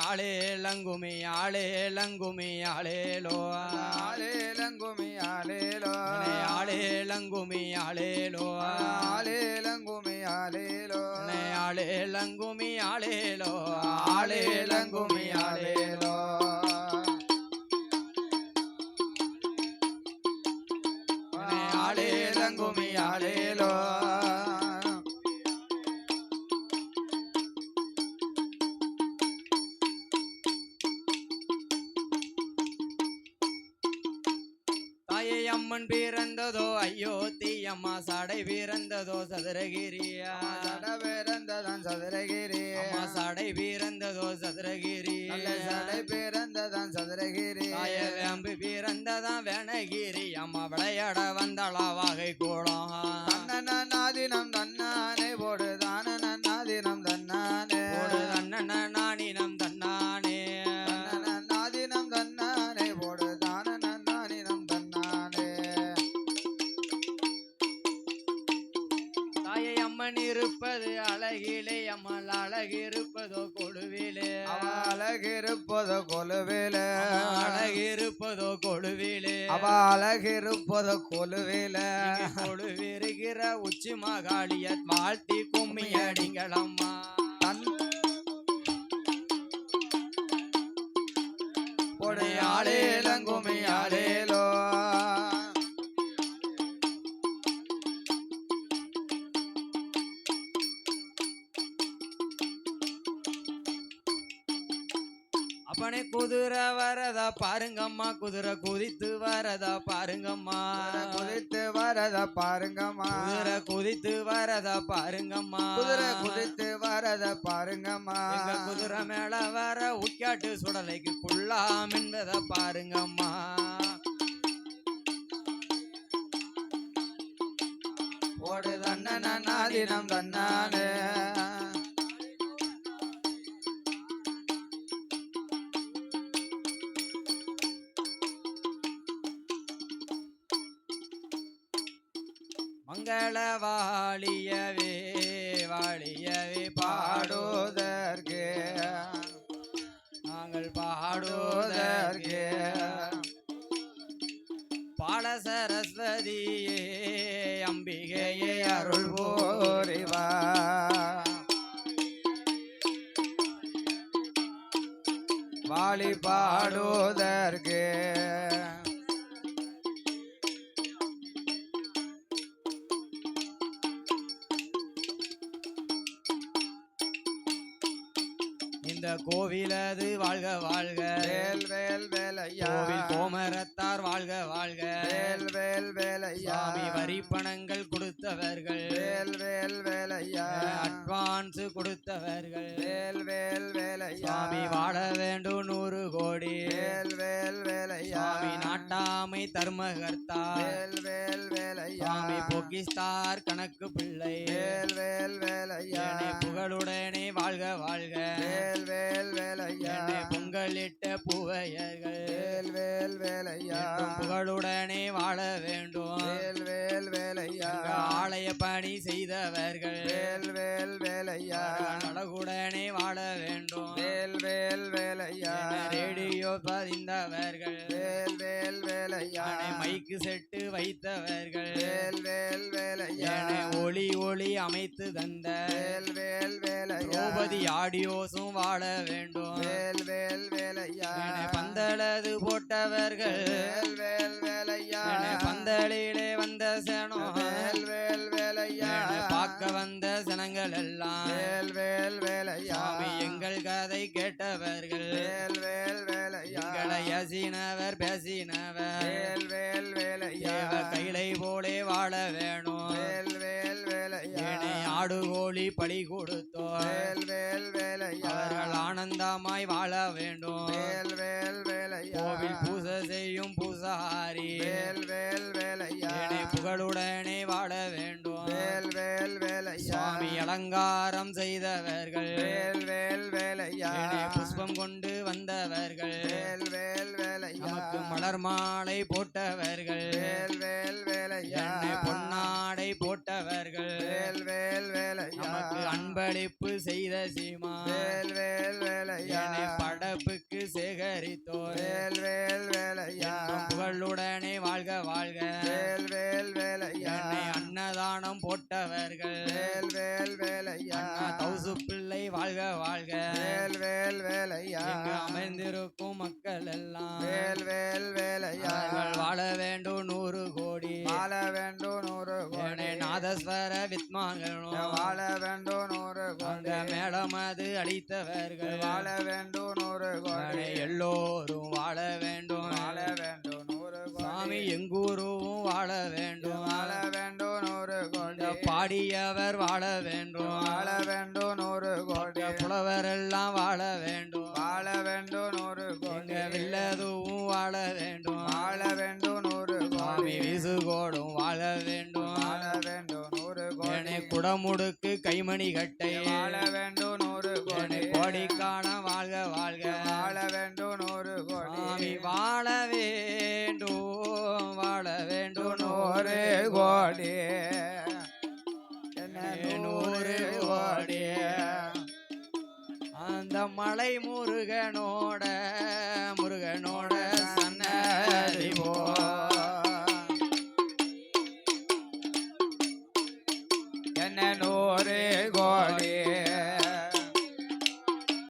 ஆளேலங்குமி ஆளேலங்குமி ஆளேலோ ஆளேலங்குமி ஆளேலோ ஆளேலங்குமி ஆளேலோ ஆளேலங்குமி ஆளேலோ ஆளேலங்குமி ஆளேலோ ஆளேலங்குமி ஆளேலோ ஆளேலங்குமி ஆளேலோ தாயை அம்மன் பிறந்ததோ அயோத்தி அம்மா சாடை பிறந்ததோ சதுரகிரியா பிறந்ததான் சதுரகிரி அம்மா சாடை பிறந்ததோ சதுரகிரி சடை பிறந்ததான் சதுரகிரி வேம்பு பிறந்ததான் வேணகிரி அம்மா விளையாட வந்தாளா வாகை கூடம் நாதினம் தன்னானே போடு தான நாதினம் தன்னானே போடு அண்ணன் நானினம் தன்னானே நாதினம் தன்னானே போடு தான நானினம் தன்னானே தாயை அம்மன் இருப்பது அழகிலே அம்மல் அழகிருப்பதோ கொழுவிலே அழகிருப்பதோ கொலுவிலே அழகிருப்பதோ கொழுவிலே அவ அழகிருப்பதோ கொலுவிலே கொழுவிருக்கிற உச்சி மகாளிய வாழ்த்தி கும்மி அடிங்களம்மா பொடி ஆளேலங்குமி ஆளேலோ அப்பனே குதிரை வரதா பாருங்கம்மா குதிரை குதித்து வரதா பாருங்கம்மா குதித்து வரதா பாருங்கம்மா குதிரை குதித்து வரதா பாருங்கம்மா குதிரை குதித்து வரதா பாருங்கம்மா குதிரை மேல வர உக்காட்டு சுடலைக்கு குள்ளாம் என்பதை பாருங்கம்மா ஓடு தன்னன நாதினம் தன்னானே மங்கள வாழியவே வாழியவே பாடுவதற்கே நாங்கள் பாடுவதற்கே பால சரஸ்வதியே அம்பிகையே அருள் போரிவா வாழி பாடுவதற்கே இந்த கோவிலது வாழ்க வாழ்க வேல் வேல் வேலையா கோவில் கோமரத்தார் வாழ்க வாழ்க வேல் வேல் வேலையா சாமி வரி பணங்கள் கொடுத்தவர்கள் வேல் வேல் வேலையா அட்வான்ஸ் கொடுத்தவர்கள் வேல் வேல் வேலையா சாமி வாழ வேண்டும் 100 கோடி வேல் வேல் வேலையா சாமி நாட்டாமை தர்மகர்த்தா வேல் வேல் வேலையா சாமி பொக்கிஸ்தார் கணக்கு பிள்ளை வேல் வேல் வேலையா புகழுடனே வாழ்க வாழ்க வேல் வேல் வேலையா பொங்கலிட்ட பூவையர்கள் வேல் வேல் வேலையா புகழுடனே வாழ வேண்டும் வேல் வேல் வேலையா ஆலய பணி செய்தவர்கள் வேல் வேல் வேலையா நலகுடனே வாழ வேண்டும் வேல் வேல் வேலையா ரேடியோ பதிந்தவர்கள் வேல் வேல் வேலையா மைக்கு செட்டு வைத்தவர்கள் வேல் வேல் வேலையா ஒளி ஒளி அமைத்து தந்த வேல் வேல் வேலையா திரௌபதி ஆடியோஸும் வாழ வேண்டும் வேல் வேல் வேலையா பந்தளது போட்டவர்கள் வேல் வேல் வேலையா பந்தளிலே வந்த சனம் வேல் வேல் வேலையா பார்க்க வந்த சனங்கள் எல்லாம் வேல் வேல் வேலையா எங்கள் கதை கேட்டவர்கள் வேல் வேல் வேலையா எங்களை யசினவர் பேசினவர் வேல் வேல் வேலையா கைலை போலே வாழ வேணும் வேல் வேல் வேலையா ஆடுகோழி பலி கொடுத்தோம் வேல் வேல் வேலையா அவர்கள் ஆனந்தமாய் வாழ வேண்டும் வேல் வேல் வேலையா கோவில் பூசை செய்யும் பூசாரி வேல் வேல் வேலையா புகழுடனே வாழ வேண்டும் வேல் வேல் வேலையா சுவாமி அலங்காரம் செய்தவர்கள் வேல் வேல் வேலையா புஷ்பம் கொண்டு வந்தவர்கள் வேல் வேல் வேலையா நமக்கு மலர் மாலை போட்டவர்கள் வேல் வேல் வேலையா பொன்னாடை போட்டவர்கள் வேல் வேல் வேலையா நமக்கு அன்பளிப்பு செய்த சீமா வேல் வேல் வேலையா பழ வேலையா இங்கு அமைந்திருக்கும் மக்கள் எல்லாம் வேல் வேல் வேலையா அவர்கள் வாழ வேண்டும் 100 கோடி வாழ வேண்டும் 100 கோடி நாதஸ்வர வித்வான்களும் வாழ வேண்டும் 100 அந்த கோடி மேளம் அது அடித்தவர்கள் வாழ வேண்டும் 100 கோடி எல்லோரும் வாழ வேண்டும் வாழ வேண்டும் 100 கோடி சாமி எங்கூரும் வாழ வேண்டும் வாழ வேண்டும் 100 கோடி பாடியவர் வாழ வேண்டும் வாழ வேண்டும் 100 கோடி புலவர் எல்லாம் வாழ வேண்டும் வாழ வேண்டும் 100 கோடி வில்லதுவும் வாழ வேண்டும் வாழ வேண்டும் 100 சாமி கோடி விசுகோடும் வாழ வேண்டும் வாழ வேண்டும் 100 கோடி குடமுடுக்கு கைமணி கட்டை வாழ வேண்டும் 100 கோடி கோடிக்கான வாழ்க வாழ்க வாழ வேண்டும் 100 கோடி சாமி வாழ வேண்டும் வாழ வேண்டும் 100 கோடி என்ன 100 கோடி அந்த மலை முருகனோட